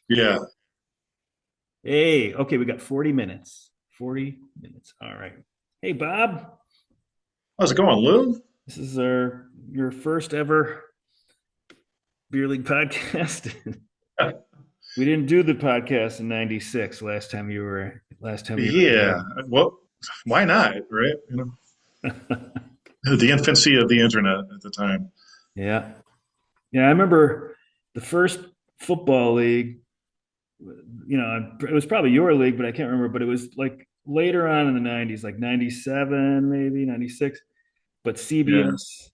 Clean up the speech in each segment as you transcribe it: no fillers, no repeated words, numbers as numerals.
Yeah. Hey, okay, we got 40 minutes. 40 minutes. All right. Hey, Bob, How's it going, Lou? this is our your first ever beer league podcast. We didn't do the podcast in '96 last time you Yeah. Well, why not, right? were The infancy of the internet at the time. Yeah. Yeah, I remember the first football league, it was probably your league, but I can't remember, but it was like later on in the '90s, like '97, maybe '96. But Yeah. CBS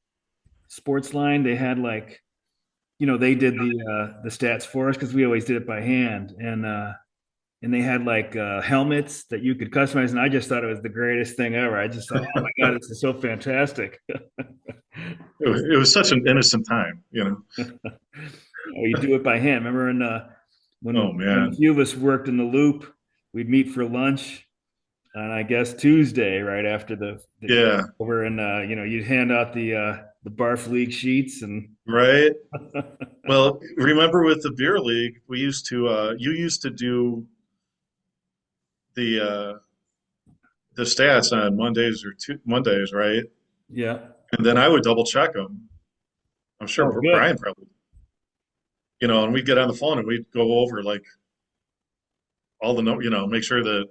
Sports Line, they had like they did the stats for us because we always did it by hand, and they had like helmets that you could customize, and I just thought it was the greatest thing ever. I just thought, oh my god, this is so fantastic. It was such an innocent time. You do it by hand. Remember Oh, when a man. few of us worked in the loop, we'd meet for lunch on I guess Tuesday, right after the game Yeah. over, and you'd hand out the barf league sheets and Right. Well, remember with the beer league, you used to do the, uh, the stats on Mondays, right? yeah. And then I would double check them. I'm sure Oh, Brian good. probably, and we'd get on the phone and we'd go over like all the, make sure that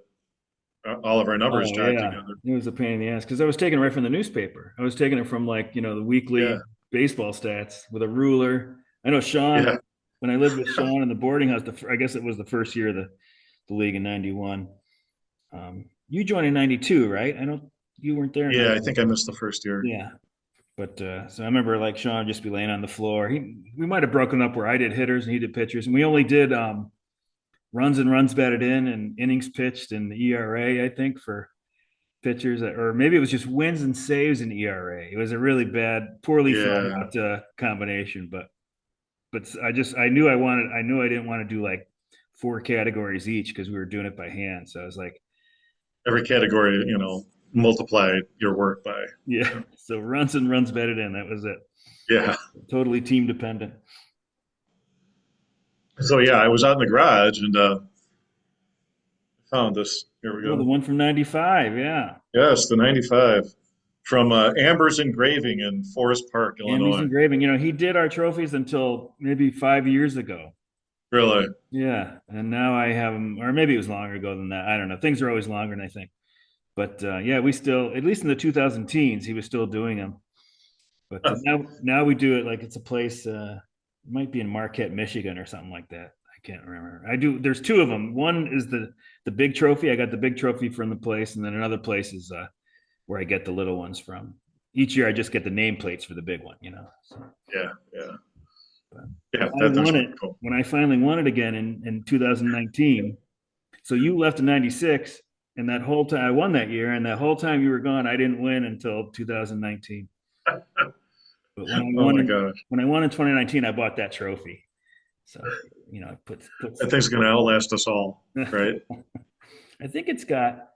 all of our numbers Oh jive yeah, together. it was a pain in the ass because I was taking it right from the newspaper. I was taking it from like the Yeah, weekly baseball stats with a ruler. I know Sean yeah. when I lived with Sean in the boarding house. I guess it was the first year of the league in '91. You joined in '92, right? I don't. You weren't there in Yeah, I '91. think I missed the first year. Yeah, but so I remember like Sean just be laying on the floor. We might have broken up where I did hitters and he did pitchers, and we only did runs and runs batted in and innings pitched and ERA. I think for pitchers, or maybe it was just wins and saves in ERA. It was a really bad, poorly thought Yeah, out combination. But I knew I didn't want to do like four categories each because we were doing it by hand. So I was like, every category, multiply your work by. yeah. Yeah, So runs and runs batted in. That was it. yeah. Totally team dependent. So yeah, I was out in the garage and found this. Here we Oh, the go. one from '95. Yeah. Yes, the '95 from Amber's Engraving in Forest Park, Amy's Illinois. engraving. He did our trophies until maybe 5 years ago. Really? Yeah. And now I have them, or maybe it was longer ago than that. I don't know. Things are always longer than I think. But yeah, we still, at least in the 2000 teens, he was still doing them. But now we do it like it's a place, it might be in Marquette, Michigan or something like that. I can't remember. I do. There's two of them. One is the big trophy. I got the big trophy from the place, and then another place is where I get the little ones from. Each year, I just get the nameplates for the big one. So, Yeah, yeah, but yeah. I That's won pretty it cool. when I finally won it again in 2019. So you left in '96, and that whole time I won that year, and that whole time you were gone, I didn't win until 2019. But Oh my gosh, when I won in 2019, I bought that trophy. So I put that thing's gonna outlast us all, right? I think it's got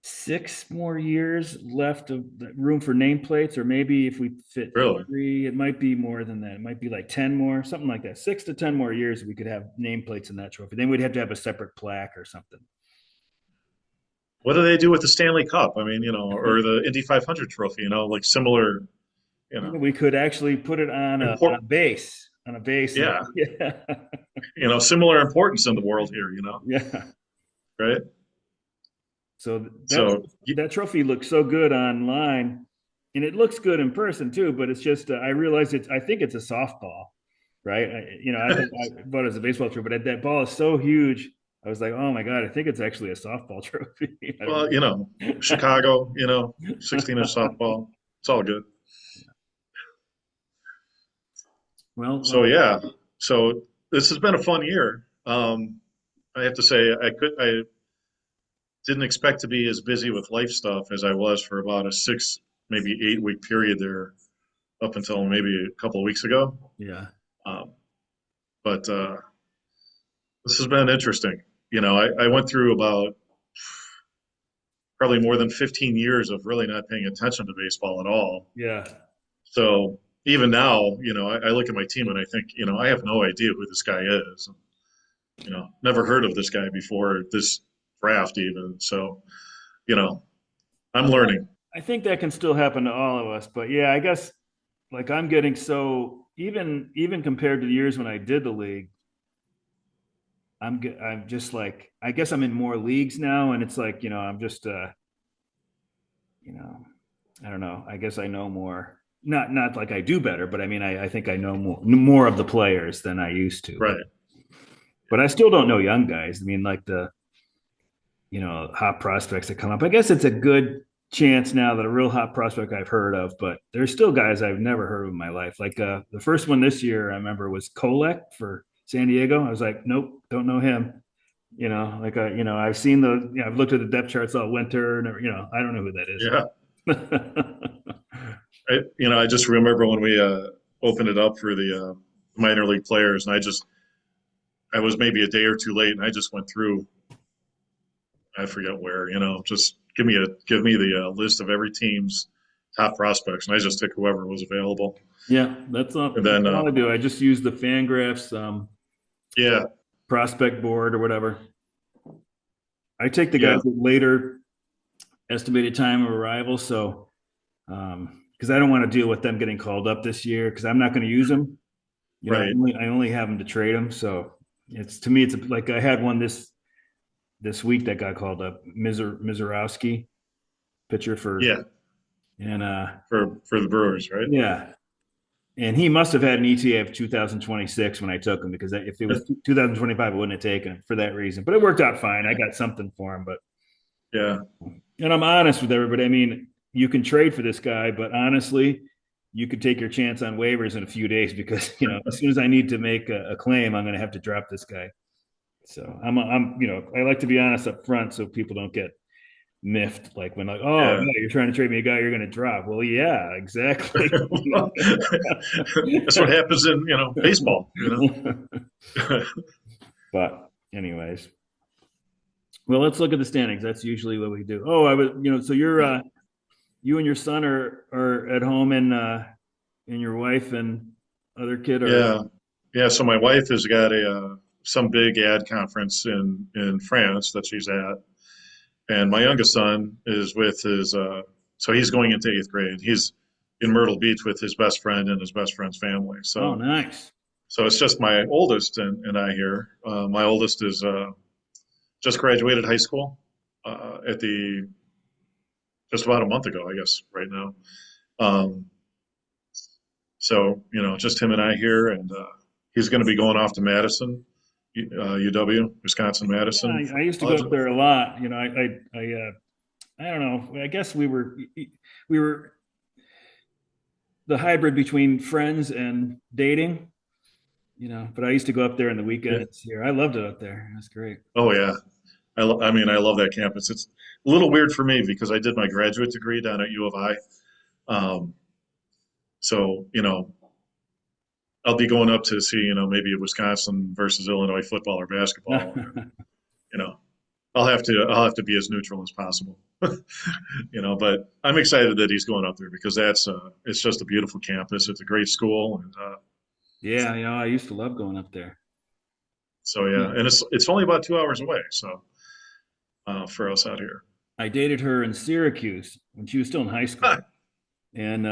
6 more years left of room for nameplates, or maybe if we fit Really? three, it might be more than that. It might be like 10 more, something like that. 6 to 10 more years we could have nameplates in that trophy. Then we'd have to have a separate plaque or something. What do they do with the Stanley Cup? I mean, or the Indy 500 trophy, like similar, you know, We could actually put it on a import, base, and yeah, yeah, similar importance in the world here, yeah. right? So So, that trophy looks so good online, and it looks good in person too. But it's just I realized I think it's a softball, right? I bought it as a baseball trophy, but that ball is so huge. I was like, oh my god, I think it's actually a softball trophy. I don't well, know. Chicago, 16-inch softball, it's all good. Well, So yeah, so this has been a fun year. I have to say, I didn't expect to be as busy with life stuff as I was for about a 6, maybe 8 week period there up until maybe a couple of weeks ago. yeah, Um, but this has been interesting. I went through about probably more than 15 years of really not paying attention to baseball at all. yeah, So even now, I look at my team and I think, I have no idea who this guy is. Never heard of this guy before this draft even. So, you know, I'm learning. I think that can still happen to all of us, but yeah, I guess like I'm getting so even compared to the years when I did the league, I'm just like I guess I'm in more leagues now, and it's like I'm just you know I don't know. I guess I know more. Not like I do better, but I mean I think I know more of the players than I used to. Right. But I still don't know young guys. I mean like the hot prospects that come up. I guess it's a good chance now that a real hot prospect I've heard of, but there's still guys I've never heard of in my life. Like the first one this year I remember was Kolek for San Diego. I was like, nope, don't know him. I've seen I've looked at the depth charts all winter, and I don't know who that is. Yeah. I just remember when we opened it up for the minor league players, and I was maybe a day or two late, and I just went through. I forget where, just give me the list of every team's top prospects, and I just took whoever was available. Yeah, And that's then, all I do. I just use the Fangraphs yeah, prospect board or whatever. I take the yeah, guys with later estimated time of arrival, so because I don't want to deal with them getting called up this year because I'm not going to use them. right, I only have them to trade them. So it's to me, it's like I had one this week that got called up, Mizorowski, pitcher for yeah, and for the Brewers, right? yeah, and he must have had an ETA of 2026 when I took him because if it was 2025, I wouldn't have taken him for that reason. But it worked out fine. I got something for him, but Yeah, and I'm honest with everybody. I mean, you can trade for this guy, but honestly, you could take your chance on waivers in a few days because as soon as I need to make a claim, I'm going to have to drop this guy. So I like to be honest up front so people don't get miffed. Like when like, oh yeah. no, you're trying to trade me a guy you're going to drop. Well, yeah, exactly. Well, that's what happens in baseball. But anyways, well, let's look at the standings. That's usually what we do. Oh, I was, so you and your son are at home and your wife and other kid are Yeah, yeah. So my wife has got a some big ad conference in France that she's at, and my youngest son is with his. So he's going into eighth grade. He's in Myrtle Beach with his best friend and his best friend's family. oh So nice. it's just my oldest and I here. My oldest is just graduated high school at the just about a month ago, I guess, right now. Um, so just him and I here, and he's going to be going off to Madison, UW, Wisconsin Yeah, Madison I for used to go college. up there a lot. I don't know. I guess we were the hybrid between friends and dating. But I used to go up there in the Yeah. weekends here. I loved it up there. That's great. Oh yeah, I mean I love that campus. It's a little weird for me because I did my graduate degree down at U of I. So I'll be going up to see maybe Wisconsin versus Illinois football or basketball. You know I'll have to be as neutral as possible. But I'm excited that he's going up there because that's it's just a beautiful campus. It's a great school, and Yeah, I used to love going up there. so yeah, and it's only about 2 hours away. So for us out here, I dated her in Syracuse when she was still in high school, and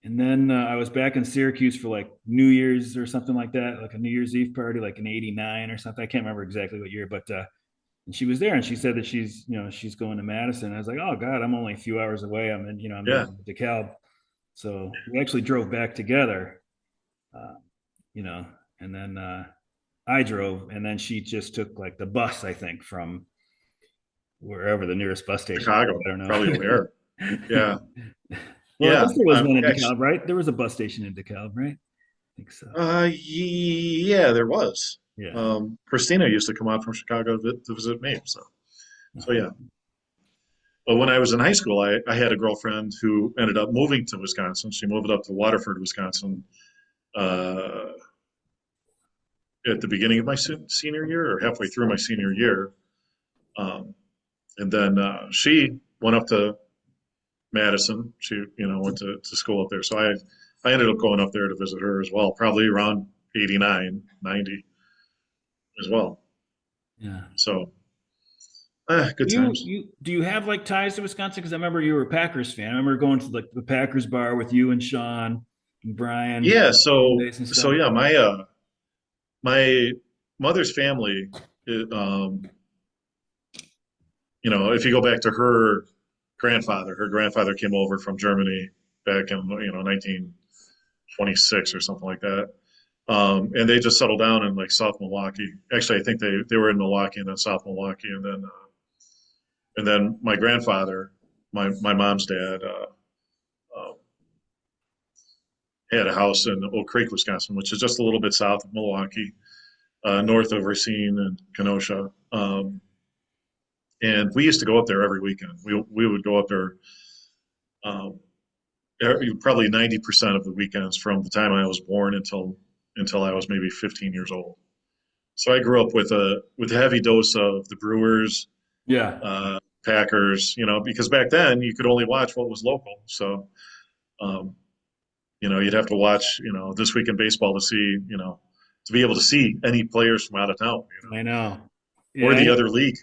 then I was back in Syracuse for like New Year's or something like that, like a New Year's Eve party, like in '89 or something. I can't remember exactly what year, but and she was there, and she said that she's going to Madison. I was like, oh God, I'm only a few hours away. I'm yeah, in DeKalb, so we actually drove back together, uh, you know, and then I drove, and then she just took like the bus, I think, from wherever the nearest bus station was. Chicago, I don't probably O'Hare. know. Yeah, Well, I yeah. guess there was one in Actually, DeKalb, right? There was a bus station in DeKalb, right? I think so. yeah, there was. Yeah. Christina used to come out from Chicago to visit me. So yeah. But when I was in high school, I had a girlfriend who ended up moving to Wisconsin. She moved up to Waterford, Wisconsin, uh, at the beginning of my senior year or halfway through my senior year. Um, and then she went up to Madison. She, went to school up there. So I ended up going up there to visit her as well, probably around 89, 90 as well. Yeah. So, good You times. you do you have like ties to Wisconsin? Because I remember you were a Packers fan. I remember going to like the Packers bar with you and Sean and Brian, Yeah. So, days and so stuff. yeah, my mother's family, um, if you go back to her grandfather came over from Germany back in 1926 or something like that. And they just settled down in like South Milwaukee. Actually, I think they were in Milwaukee and then South Milwaukee, and then my grandfather, my mom's dad, uh, had a house in Oak Creek, Wisconsin, which is just a little bit south of Milwaukee, north of Racine and Kenosha. And we used to go up there every weekend. We would go up there um, probably 90% of the weekends from the time I was born until I was maybe 15 years old. So I grew up with a heavy dose of the Brewers, Yeah, uh, Packers, because back then you could only watch what was local. So um, you'd have to watch This Week in Baseball to see to be able to see any players from out of town, I know. or Yeah, the other league.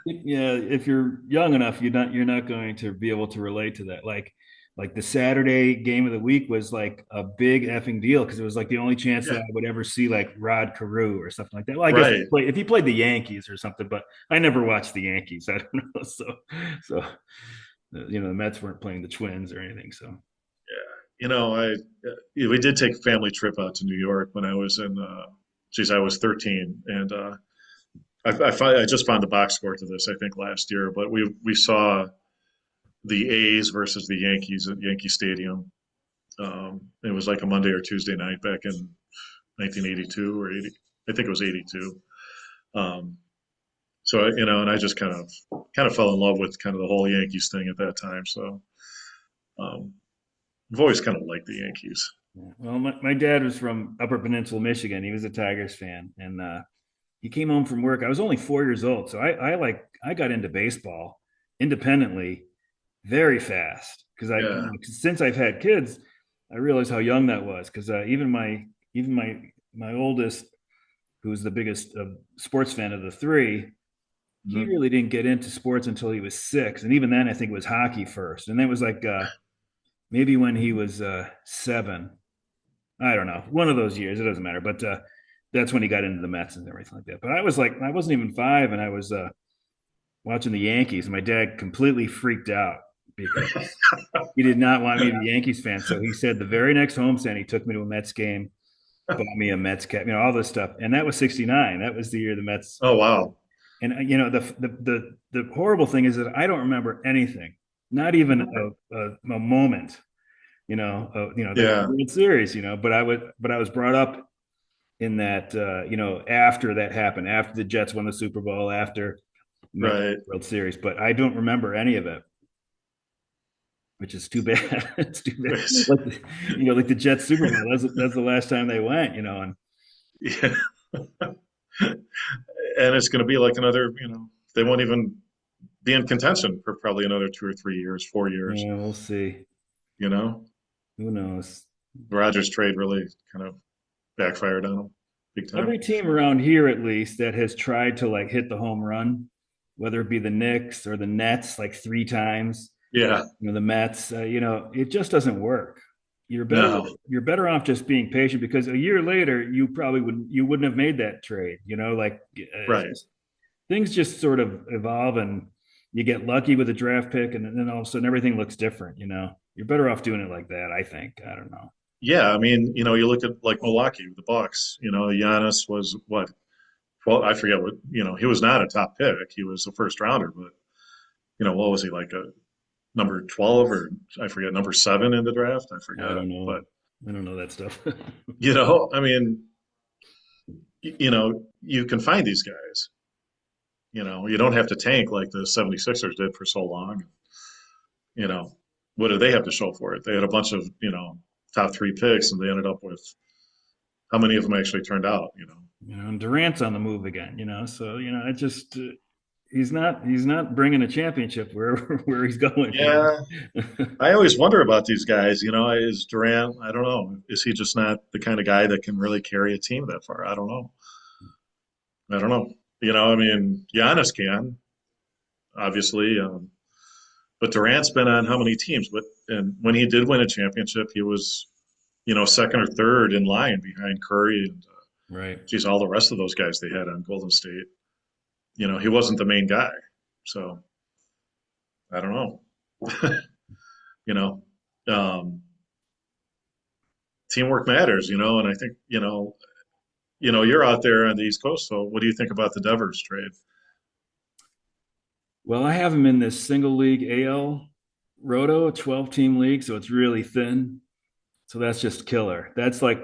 yeah. If you're young enough, you're not going to be able to relate to that. Like the Saturday game of the week was like a big effing deal because it was like the only chance that Yeah, I would ever see like Rod Carew or something like that. Well, I guess right. if he played the Yankees or something, but I never watched the Yankees. I don't know. So the Mets weren't playing the Twins or anything. So We did take a family trip out to New York when I was geez, I was 13, and I just found the box score to this, I think, last year, but we saw the A's versus the Yankees at Yankee Stadium. It was like a Monday or Tuesday night back in 1982 or 80. I think it was 82. Um, so and I just kind of fell in love with kind of the whole Yankees thing at that time. So um, I've always kind of liked the Yankees. yeah. Well, my dad was from Upper Peninsula, Michigan. He was a Tigers fan, and he came home from work. I was only 4 years old, so I got into baseball independently very fast because Yeah, since I've had kids, I realized how young that was because even my oldest, who's the biggest sports fan of the three, he mhm. really didn't get into sports until he was 6, and even then I think it was hockey first, and that was like maybe when he was 7. I don't know, one of those years. It doesn't matter, but that's when he got into the Mets and everything like that. But I wasn't even 5, and I was watching the Yankees, and my dad completely freaked out because he did not want me to be a Yankees fan. So he said the very next homestand, he took me to a Mets game, bought me a Mets cap, all this stuff, and that was '69. That was the year the Mets. Oh wow. And the horrible thing is that I don't remember anything, not even a moment. The Yeah, World Series. But I was brought up in that after that happened, after the Jets won the Super Bowl, after Mets right. World Series, but I don't remember any of it, which is too bad. It's too bad. Like the Jets Super Bowl. That's the last time they went. And Yeah. And it's going to be like another, they won't even be in contention for probably another 2 or 3 years, 4 years. yeah, we'll see. You know, Who knows? the Rogers trade really kind of backfired on them big time. Every team around here, at least, that has tried to like hit the home run, whether it be the Knicks or the Nets, like 3 times, Yeah, the Mets, it just doesn't work. You're better no, you're better off just being patient because a year later you wouldn't have made that trade. right. Things just sort of evolve and you get lucky with a draft pick and then all of a sudden everything looks different. You're better off doing it like that. I think. I don't know. Yeah, I mean, you look at like Milwaukee, the Bucks. Giannis was what? Well, I forget what. He was not a top pick. He was a first rounder, but what was he like a number 12 or I forget number 7 in the draft? I I forgot, don't know. but I don't know that stuff. I mean, you can find these guys. You don't have to tank like the 76ers did for so long. You know, what did they have to show for it? They had a bunch of, top 3 picks and they ended up with how many of them actually turned out? And Durant's on the move again. So it just he's not bringing a championship wherever where he's going. Yeah, I always wonder about these guys. Is Durant? I don't know. Is he just not the kind of guy that can really carry a team that far? I don't know. I don't know. I mean, Giannis can obviously, but Durant's been on how many teams? But and when he did win a championship, he was second or third in line behind Curry and Right. geez, all the rest of those guys they had on Golden State. He wasn't the main guy, so I don't know. you know, um, Teamwork matters, and I think you're out there on the East Coast, so what do you think about the Devers trade? Well, I have him in this single league AL Roto, a 12 team league, so it's really thin. So that's just killer. That's like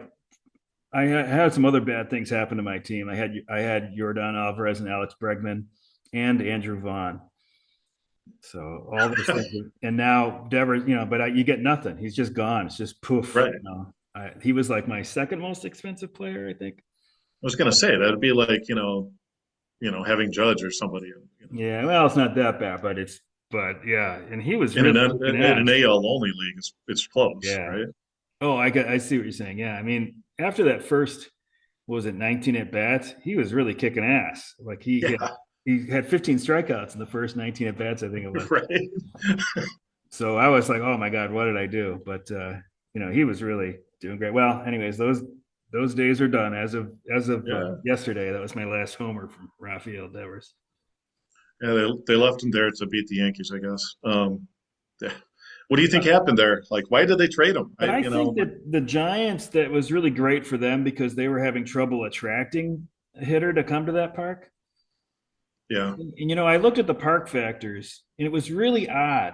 had some other bad things happen to my team. I had Jordan Alvarez and Alex Bregman and Andrew Vaughn. So all those things, and now Devers, but you get nothing. He's just gone. It's just poof. Right. He was like my second most expensive player, I think. I was going to say that'd be like having Judge or somebody Yeah, well, it's not that bad, but yeah, and he was in really in kicking an ass. AL only league. It's close, Yeah. right? Oh, I see what you're saying. Yeah, I mean, after that first, what was it, 19 at bats, he was really kicking ass. Like Yeah, he had 15 strikeouts in the first 19 at bats, I think it was. right. So I was like, oh my God, what did I do? But he was really doing great. Well, anyways, those days are done as of Yeah, yesterday. That was my last homer from Rafael Devers. yeah. They left him there to beat the Yankees, I guess. Yeah. What do you think happened there? Like, why did they trade him? But I think that the Giants, that was really great for them because they were having trouble attracting a hitter to come to that park. Yeah, And I looked at the park factors, and it was really odd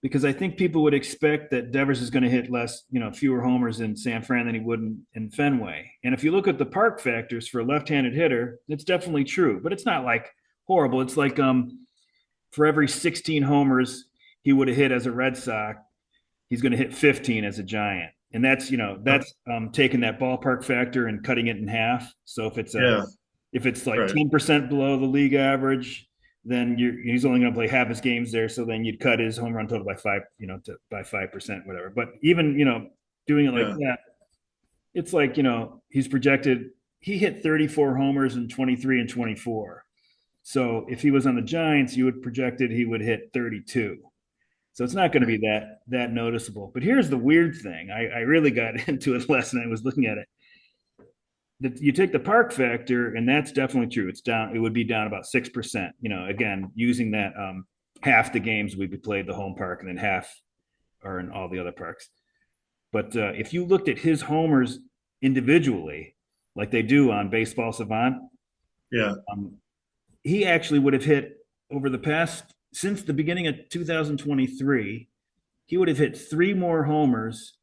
because I think people would expect that Devers is going to hit less, fewer homers in San Fran than he would in Fenway. And if you look at the park factors for a left-handed hitter, it's definitely true, but it's not like horrible. It's like for every 16 homers he would have hit as a Red Sox, he's going to hit 15 as a Giant. And that's taking that ballpark factor and cutting it in half. So yeah, if it's like right. 10% below the league average, then he's only going to play half his games there. So then you'd cut his home run total by by 5%, whatever. But even, doing it like Yeah, that, it's like, he's projected, he hit 34 homers in 23 and 24. So if he was on the Giants, you would projected he would hit 32. So it's not going to be that noticeable. But here's the weird thing. I really got into it last night. I was looking at it. You take the park factor, and that's definitely true. It's down. It would be down about 6%. Again, using that half the games we played the home park, and then half are in all the other parks. But if you looked at his homers individually, like they do on Baseball Savant, yeah. um, he actually would have hit over the past since the beginning of 2023. He would have hit three more homers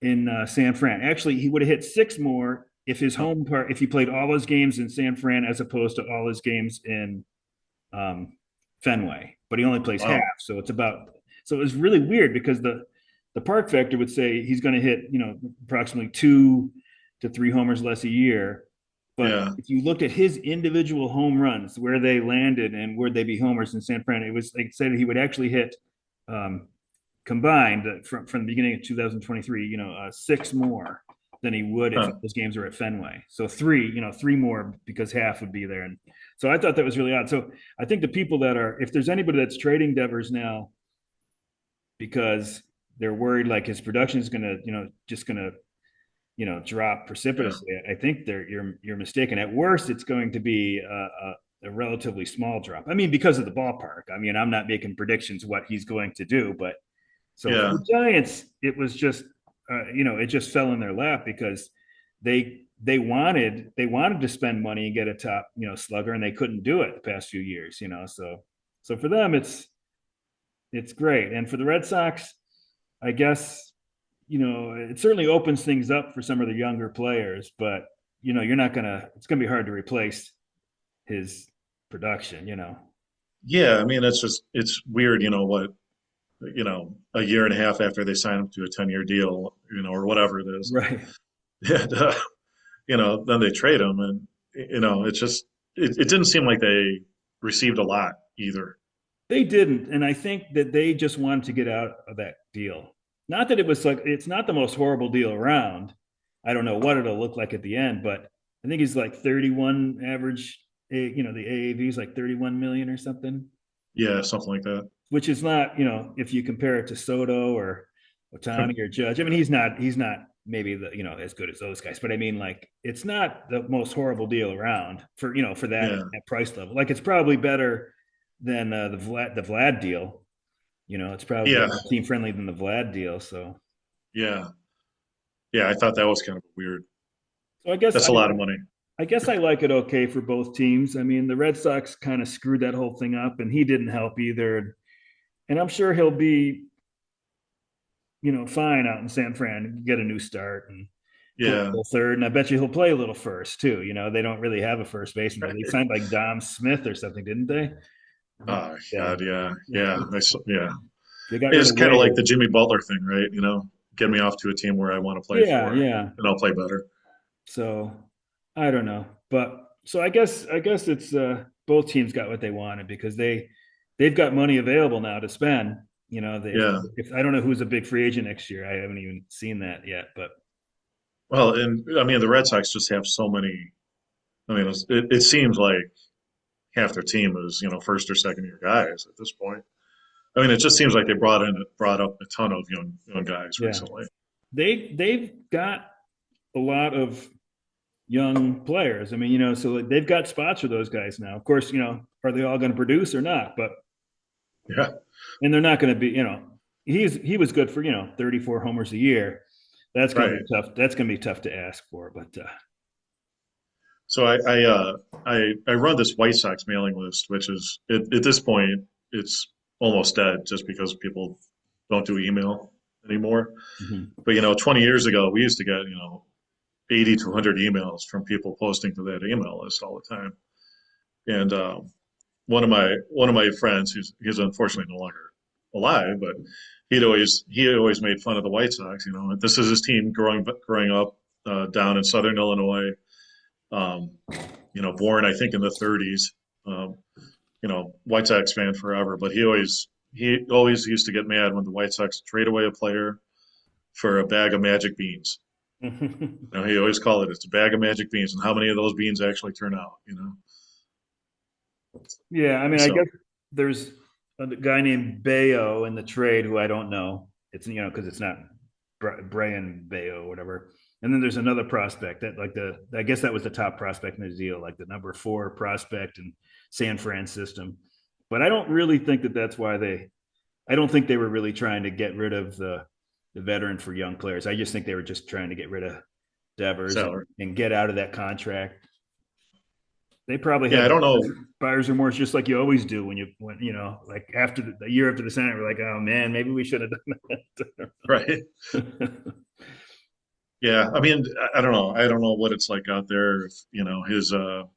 in San Fran. Actually, he would have hit six more if his Oh, home part if he played all his games in San Fran as opposed to all his games in um, Fenway. But he only plays half, wow. so it was really weird because the park factor would say he's going to hit approximately 2 to 3 homers less a year. But Yeah. if you looked at his individual home runs, where they landed and where they be homers in San Fran, it was like said he would actually hit um, combined from the beginning of 2023, six more than he would if Huh. those games were at Fenway. So three more because half would be there. And so I thought that was really odd. So I think the people if there's anybody that's trading Devers now because they're worried like his production is going to, just going to, drop Yeah. precipitously, I think you're mistaken. At worst, it's going to be a relatively small drop. I mean, because of the ballpark. I mean, I'm not making predictions what he's going to do, but so for Yeah. the Giants, it was just it just fell in their lap because they wanted to spend money and get a top slugger, and they couldn't do it the past few years. So for them, it's great, and for the Red Sox, I guess it certainly opens things up for some of the younger players, but you're not gonna. It's gonna be hard to replace his production. Yeah. I mean, it's weird, what, a year and a half after they sign him to a 10-year deal, or whatever it is. Right. And then they trade him and, it's just, it didn't seem like they received a lot either. They didn't, and I think that they just wanted to get out of that deal. Not that it was like it's not the most horrible deal around. I don't know what it'll look like at the end, but I think he's like 31 average. The AAV is like 31 million or something, Yeah, something like that. which is not, if you compare it to Soto or Otani or Judge. I mean, he's not maybe as good as those guys, but I mean, like, it's not the most horrible deal around for Yeah, that price level. Like, it's probably better than the Vlad deal. It's probably yeah, more team friendly than the Vlad deal. yeah, yeah. I thought that was kind of weird. So I guess That's I a lot of money. I guess I like it okay for both teams. I mean, the Red Sox kind of screwed that whole thing up, and he didn't help either. And I'm sure he'll be fine out in San Fran, get a new start and play a Yeah. little third. And I bet you he'll play a little first too. They don't really have a first baseman there. They signed like Dom Smith or something, didn't they? Oh Yeah. God, yeah, Yeah. yeah. Yeah. They got rid It's of kind of like Wade. the Jimmy Butler thing, right? Get me off to a team where I want to play Yeah, for, yeah. and I'll play better. So I don't know. But so I guess it's both teams got what they wanted because they've got money available now to spend. Yeah. If I don't know who's a big free agent next year. I haven't even seen that yet, but Well, and I mean, the Red Sox just have so many. I mean, it seems like half their team is, first or second year guys at this point. I mean, it just seems like they brought up a ton of young guys yeah. recently. They've got a lot of young players. I mean, so like they've got spots for those guys now. Of course, are they all going to produce or not? But Yeah. and they're not going to be, he was good for 34 homers a year. That's going to Right. be tough. That's going to be tough to ask for. But So I run this White Sox mailing list, which is at this point it's almost dead just because people don't do email anymore. mhm. But 20 years ago, we used to get 80 to 100 emails from people posting to that email list all the time. And one of my friends, he's unfortunately no longer alive, but he always made fun of the White Sox. This is his team growing up down in Southern Illinois. Um, born I think in the 30s. Um, White Sox fan forever, but he always used to get mad when the White Sox trade away a player for a bag of magic beans. He always called it's a bag of magic beans, and how many of those beans actually turn out? Yeah, I mean, I So guess there's a guy named Bayo in the trade who I don't know. It's because it's not Brian Bayo or whatever. And then there's another prospect that I guess that was the top prospect in the deal, like the number 4 prospect in San Fran system. But I don't really think that that's why I don't think they were really trying to get rid of the veteran for young players. I just think they were just trying to get rid of Devers salary. and get out of that contract. They probably Yeah, had I don't know. buyer's remorse, just like you always do when like after the year after the Senate, we're like, oh man, maybe we should have Right. done that. Yeah, I mean, I don't know. I don't know what it's like out there. If, his not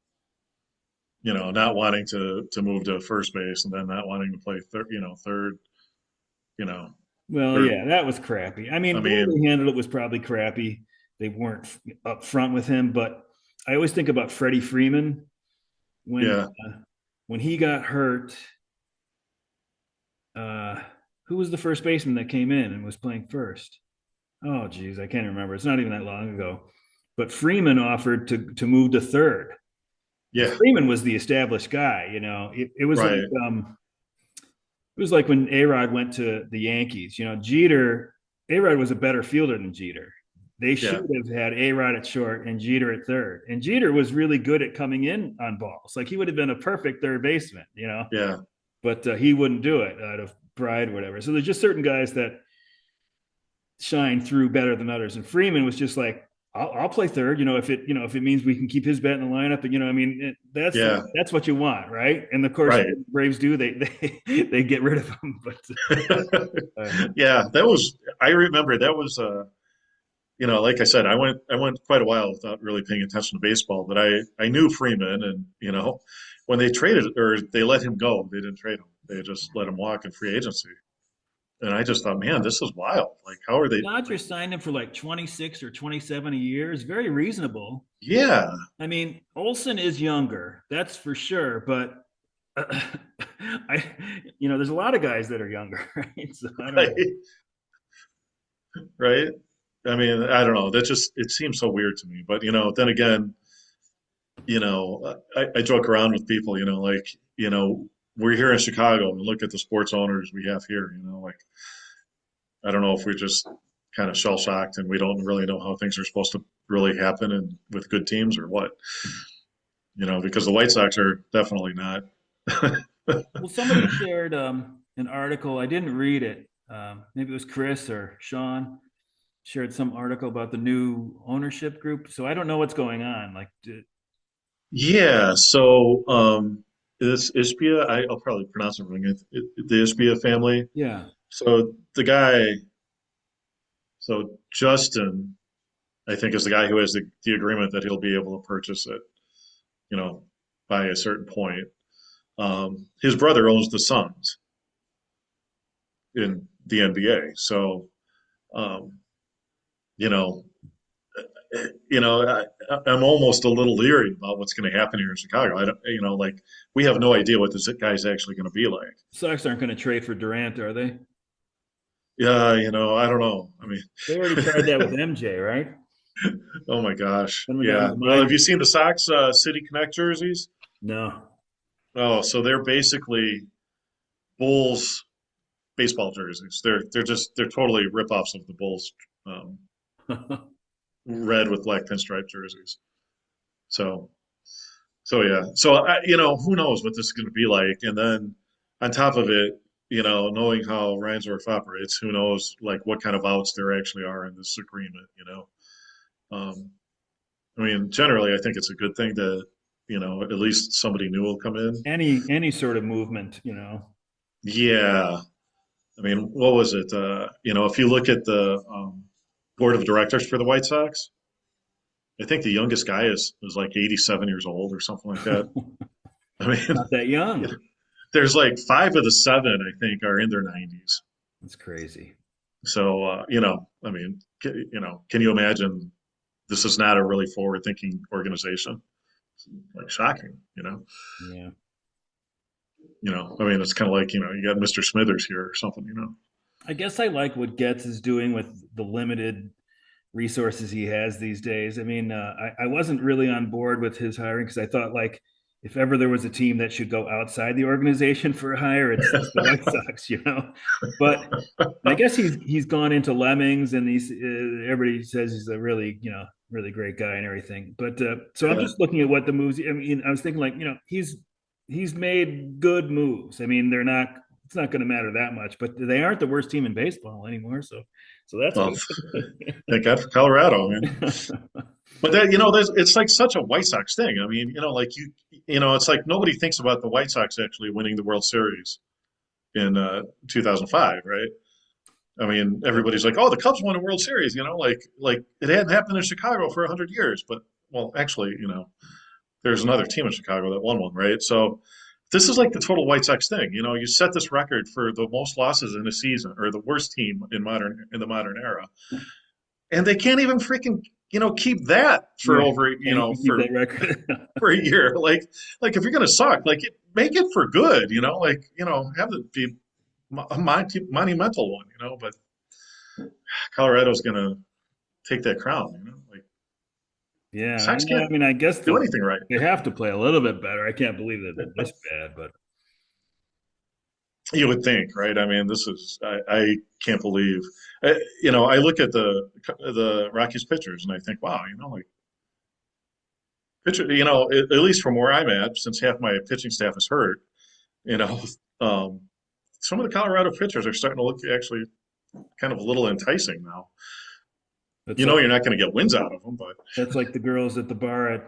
wanting to move to first base and then not wanting to play third. You know, Well, or yeah, that was crappy. I I mean, the way mean, they handled it was probably crappy. They weren't up front with him, but I always think about Freddie Freeman when yeah, when he got hurt. Uh, who was the first baseman that came in and was playing first? Oh, geez, I can't remember. It's not even that long ago. But Freeman offered to move to third, and yeah, Freeman was the established guy. It was like right, it was like when A-Rod went to the Yankees. A-Rod was a better fielder than Jeter. They yeah, should have had A-Rod at short and Jeter at third. And Jeter was really good at coming in on balls. Like, he would have been a perfect third baseman. yeah, But he wouldn't do it out of pride or whatever. So there's just certain guys that shine through better than others. And Freeman was just like, I'll play third. If it means we can keep his bat in the lineup, and I mean, yeah, that's what you want, right? And of course, right. Braves do they get rid of him, but Yeah, I remember that was like I said, I went quite a while without really paying attention to baseball, but I knew Freeman, and when they traded or they let him go, they didn't trade him. They just let him walk in free agency. And I just thought, man, this is wild. Like, how are they? Like, Dodgers signed him for like 26 or 27 a year. Is very reasonable. yeah, I mean, Olson is younger, that's for sure, but I, there's a lot of guys that are younger, right? So I don't right, know. right. I mean, I don't know. That just it seems so weird to me. But then again, I joke around with people. Like we're here in Chicago and look at the sports owners we have here. Like I don't know if we're just kind of shell shocked and we don't really know how things are supposed to really happen and with good teams or what. Because the White Sox are definitely not. Well, somebody shared an article. I didn't read it. Maybe it was Chris or Sean shared some article about the new ownership group. So I don't know what's going on. Like, Yeah, so this Ishbia, I'll probably pronounce it wrong. The Ishbia family. yeah. So the guy, so Justin, I think is the guy who has the agreement that he'll be able to purchase it, you know, by a certain point. His brother owns the Suns in the NBA, so um, you know, I'm almost a little leery about what's going to happen here in Chicago. I don't, like we have no idea what this guy's actually going to be like. Sox aren't going to trade for Durant, are they? Yeah, I don't know. I They already tried that with mean, MJ, right? oh my gosh. When we got Yeah. his Well, have mind. you seen the Sox City Connect jerseys? No. Oh, so they're basically Bulls baseball jerseys. They're totally rip-offs of the Bulls um, red with black pinstripe jerseys. So so yeah. So who knows what this is going to be like? And then on top of it, knowing how Reinsdorf operates, who knows like what kind of outs there actually are in this agreement? Um, I mean, generally, I think it's a good thing to, at least somebody new will come in. Any sort of movement, Yeah. I mean, what was it? If you look at the board of directors for the White Sox, I think the youngest guy is like 87 years old or something like that. I mean, not that young. there's like five of the seven, I think, are in their 90s. That's crazy. So, I mean, can you imagine this is not a really forward-thinking organization? Like shocking. Yeah. I mean, it's kind of like, you got Mr. Smithers here or something. I guess I like what Getz is doing with the limited resources he has these days. I mean, I wasn't really on board with his hiring because I thought like if ever there was a team that should go outside the organization for a hire, it's the White Sox. But I guess he's gone into Lemmings, and he's everybody says he's a really really great guy and everything. But so I'm Yeah. just looking at what the moves. I mean, I was thinking like he's made good moves. I mean, they're not. It's not going to matter that much, but they aren't the worst team in baseball anymore. So that's Well, good. thank God for Colorado, man. But it's like such a White Sox thing. I mean, like it's like nobody thinks about the White Sox actually winning the World Series in 2005, right? I mean, everybody's like, "Oh, the Cubs won a World Series," like it hadn't happened in Chicago for 100 years. But well, actually, there's another team in Chicago that won one, right? So this is like the total White Sox thing. You set this record for the most losses in a season, or the worst team in the modern era, and they can't even freaking keep that for Right. over Can't even keep that record. for a year. Like if you're gonna suck, like make it for good. Like have it be a monumental one. But Colorado's gonna take that crown. Like Yeah, I Sox know. I can't mean, I guess do anything right. they have to play a little bit better. I can't believe that they're this bad, but You would think, right? I mean, this is I can't believe. I look at the Rockies pitchers and I think, wow, like pitcher. At least from where I'm at, since half my pitching staff is hurt, you know, um, some of the Colorado pitchers are starting to look actually kind of a little enticing now. it's You're not going to get wins out of them, but like the girls at the bar at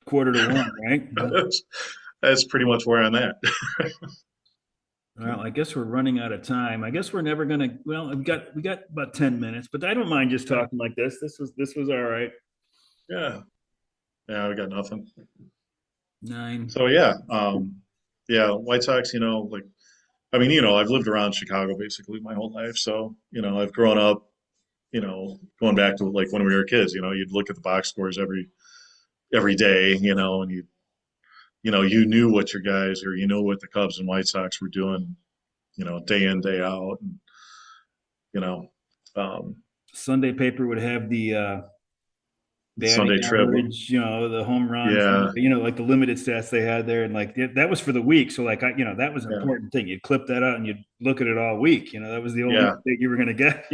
quarter to one, right? that's pretty much where I'm at. Well, I guess we're running out of time. I guess we're never gonna. Well, we got about 10 minutes, but I don't mind just Yeah, talking like this. This was all right. yeah, yeah. We got nothing. Nine. So yeah, yeah. White Sox, like I mean, I've lived around Chicago basically my whole life, so I've grown up, going back to like when we were kids. You'd look at the box scores every day, and you knew what your guys or what the Cubs and White Sox were doing, day in day out, and you know, um, Sunday paper would have the batting Sunday trip. average, the home runs, Yeah, like the limited stats they had there, and like that was for the week. So like that was an yeah, important thing. You'd clip that out and you'd look at it all week. That was the only yeah. thing you were going to get.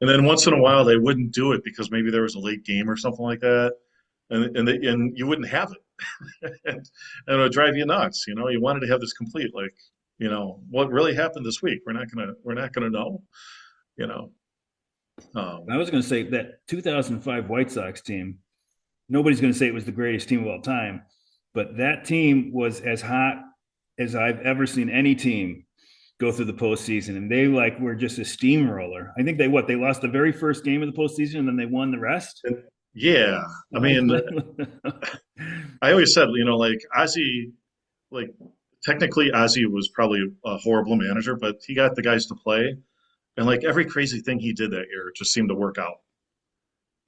And then once in a while they wouldn't do it because maybe there was a late game or something like that, and you wouldn't have it, and it would drive you nuts. You wanted to have this complete, like, what really happened this week. We're not gonna know. You know, I was going to say that 2005 White Sox team. Nobody's going to say it was the greatest team of all time, but that team was as hot as I've ever seen any team go through the postseason, and they like were just a steamroller. I think they lost the very first game of the postseason, and then they won the rest. and yeah. I mean, I always said, like Ozzy, like technically Ozzy was probably a horrible manager, but he got the guys to play, and like every crazy thing he did that year just seemed to work out.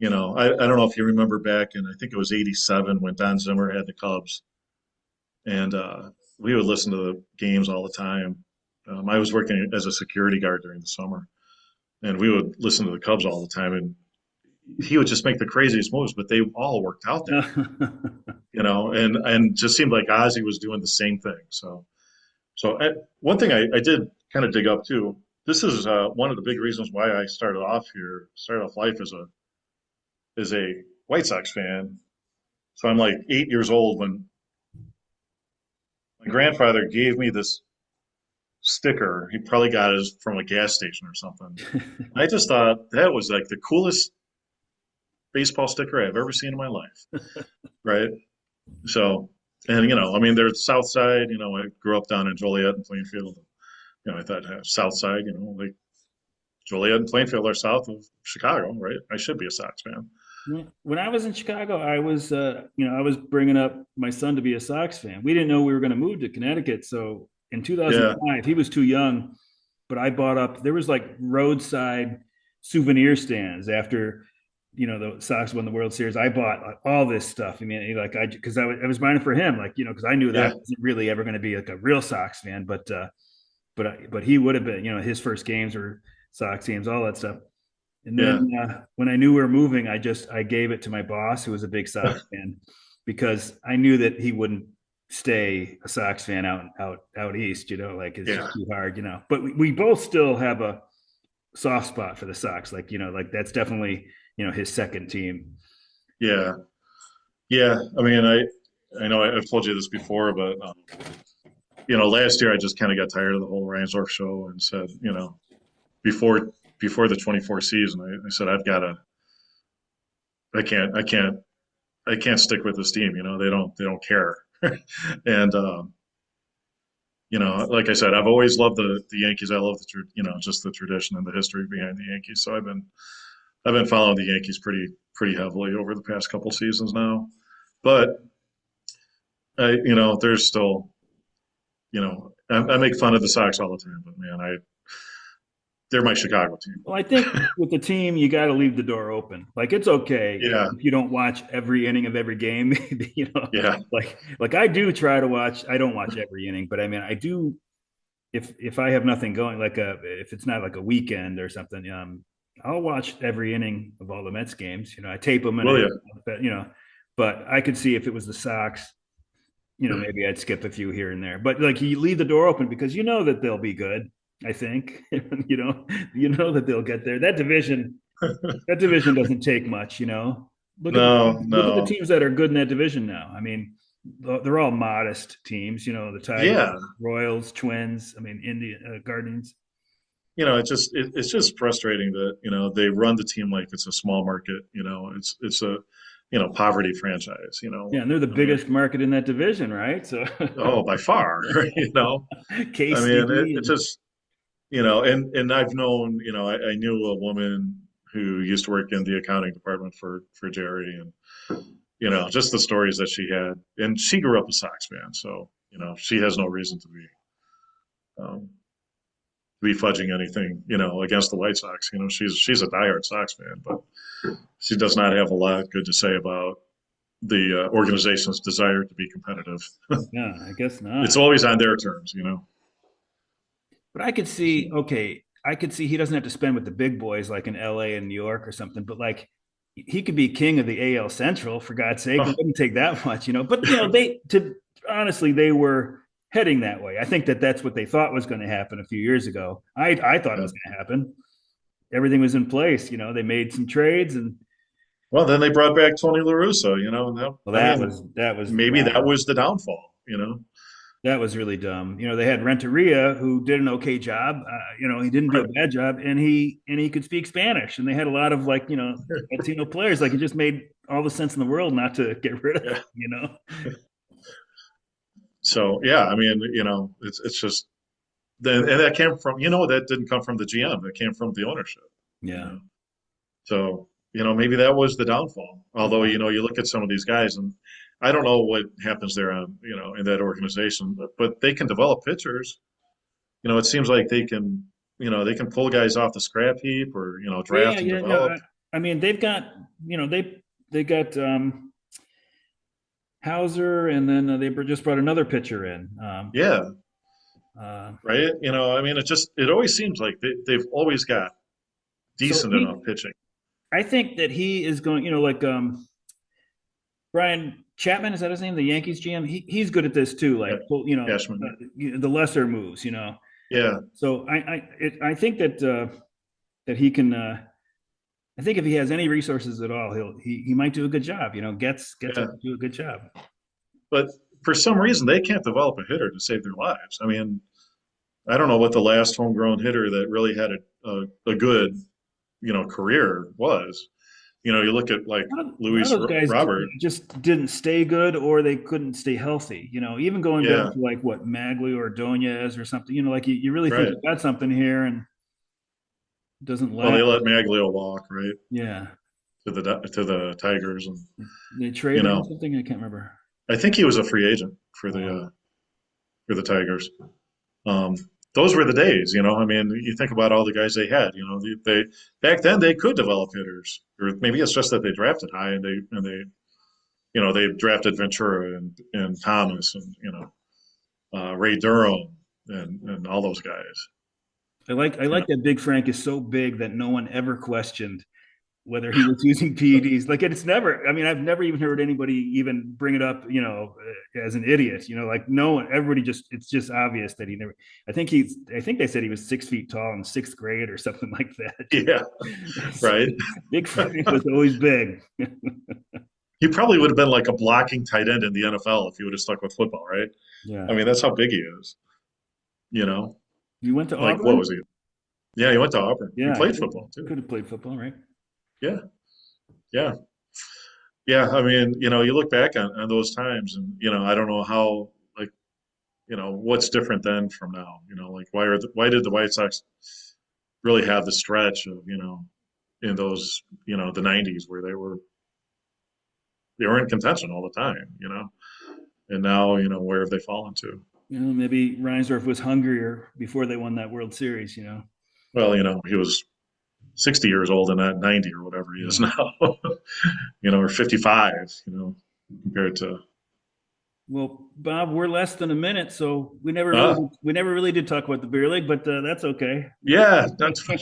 I don't know if you remember back in, I think it was '87 when Don Zimmer had the Cubs, and we would listen to the games all the time. I was working as a security guard during the summer, and we would listen to the Cubs all the time, and he would just make the craziest moves, but they all worked out that and just seemed like Ozzy was doing the same thing. So one thing I did kind of dig up too. This is one of the big reasons why I started off life as a White Sox fan. So I'm like 8 years old when my grandfather gave me this sticker. He probably got it from a gas station or something. I just thought that was like the coolest baseball sticker I've ever seen in my life. Right. So, and I mean, there's South Side. I grew up down in Joliet and Plainfield. I thought South Side. Like Joliet and Plainfield are south of Chicago, right? I should be a Sox fan. When I was in Chicago, I was bringing up my son to be a Sox fan. We didn't know we were going to move to Connecticut, so in Yeah, 2005, he was too young, but I bought up. There was like roadside souvenir stands after the Sox won the World Series. I bought like, all this stuff. I mean, like because I was buying it for him, like because I knew that yeah, I wasn't really ever going to be like a real Sox fan, but he would have been. His first games were Sox games, all that stuff. And then yeah, when I knew we were moving, I gave it to my boss, who was a big Sox fan, because I knew that he wouldn't stay a Sox fan out east. Like it's yeah, just too hard. But we both still have a soft spot for the Sox. Like that's definitely his second team. yeah, yeah. I mean, I know I've told you this before, but last year I just kind of got tired of the whole Reinsdorf show and said, before before the 24 season, I said I can't, I can't, I can't stick with this team. They don't care. And like I said, I've always loved the Yankees. I love just the tradition and the history behind the Yankees. So I've been following the Yankees pretty heavily over the past couple seasons now. But there's still, I make fun of the Sox all the time, but man, they're my Chicago team. Well, I think with the team, you got to leave the door open. Like it's okay Yeah, if you don't watch every inning of every game. yeah, Like I do try to watch. I don't watch every inning, but I mean, I do. If I have nothing going, if it's not like a weekend or something, I'll watch every inning of all the Mets games. I tape them and will you? but I could see if it was the Sox, maybe I'd skip a few here and there. But like you leave the door open because you know that they'll be good. I think you know that they'll get there. That division doesn't take much. Look at the No, look at the no. teams that are good in that division now. I mean, they're all modest teams. The Tigers, Yeah, Royals, Twins. I mean, Indian Guardians. it's just frustrating that they run the team like it's a small market. It's a poverty franchise. Yeah, and they're the I mean, biggest market in that division, right? So oh, by far. I mean, it's KC. just and I've known I knew a woman who used to work in the accounting department for Jerry, and just the stories that she had, and she grew up a Sox fan, so she has no reason to be. um, to be fudging anything, against the White Sox. She's a diehard Sox fan, but she does not have a lot good to say about the organization's desire to be competitive. Yeah, I guess It's not. always on their terms. But I could So, see, okay, I could see he doesn't have to spend with the big boys like in LA and New York or something, but like he could be king of the AL Central for God's sake. It oh, wouldn't take that much, you know. But they to honestly they were heading that way. I think that that's what they thought was going to happen a few years ago. I thought it yeah. was going to happen. Everything was in place, they made some trades and Well, then they brought back Tony La Russa, and well I that mean, was that was maybe that wow. was the downfall. That was really dumb. They had Renteria who did an okay job. He didn't do a Right. bad job, and he could speak Spanish. And they had a lot of like Latino players. Like it just made all the sense in the world not to get rid of Yeah. them. So yeah, I mean, it's just and that came from that didn't come from the GM. That came from the ownership. You Yeah. know, so maybe that was the downfall. Although Yeah. you look at some of these guys, and I don't know what happens there on in that organization, but they can develop pitchers. It seems like they can pull guys off the scrap heap or Yeah. draft and Yeah. No. develop. I mean, they've got they got Hauser, and then they just brought another pitcher in. Yeah, Uh, right. I mean, it always seems like they've always got so decent enough he, pitching. I think that he is going. Like Brian Chapman, is that his name? The Yankees GM. He's good at this too. Yeah, Like Cashman. the lesser moves. Yeah, So I think that that he can. I think if he has any resources at all, he might do a good job. Gets yeah. up to do a good job. But for some reason, they can't develop a hitter to save their lives. I mean, I don't know what the last homegrown hitter that really had a good, career was. You look at like A lot of Luis those guys Robert. just didn't stay good, or they couldn't stay healthy. Even going back Yeah, to like what Magli or Ordonez or something. Like you really think right. you got something here, and it doesn't Well, they last. let Maglio walk, right, Yeah, to the Tigers, and they you traded him know, something. I can't remember. I think he was a free agent Wow. for the Tigers. Um, those were the days. I mean, you think about all the guys they had. They back then they could develop hitters, or maybe it's just that they drafted high and they drafted Ventura and Thomas and Ray Durham and all those guys. You know, I like that Big Frank is so big that no one ever questioned whether he was using PEDs. Like it's never. I mean, I've never even heard anybody even bring it up. As an idiot. Like no one. Everybody just. It's just obvious that he never. I think they said he was 6 feet tall in sixth grade or something like that. yeah, right. Big Frank was always big. He probably would have been like a blocking tight end in the NFL if he would have stuck with football, right? I Yeah. mean, that's how big he is. You know, You went to like what was Auburn? he? Yeah, he went to Auburn. He Yeah, played football too. could have played football, right? Yeah, yeah, yeah. I mean, you look back on those times, and I don't know how like what's different then from now. Like why did the White Sox really have the stretch of in those the '90s where they were in contention all the time. And now where have they fallen to? Maybe Reinsdorf was hungrier before they won that World Series. Well, he was 60 years old and not 90 or whatever he is Yeah. now, or 55, compared to. Well, Bob, we're less than a minute, so Uh, we never really did talk about the beer league, but that's okay. yeah, that's fine.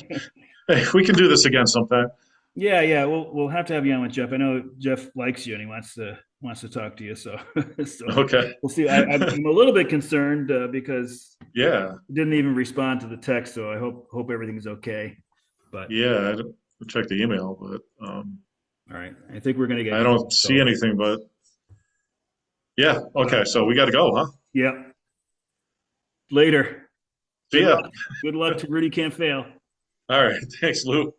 Hey, we can do this again sometime. Yeah, yeah, we'll have to have you on with Jeff. I know Jeff likes you and he wants to talk to you. So so Okay. we'll see. I'm a little bit concerned because Yeah. he didn't even respond to the text, so I hope everything's okay. But Yeah. I don't check the email, but all right, I think we're gonna get I cut. don't see So anything. But yeah. Okay. So we got to go, huh? yeah, later. See Good ya. luck. Good luck to Rudy Can't Fail. All right. Thanks, Lou.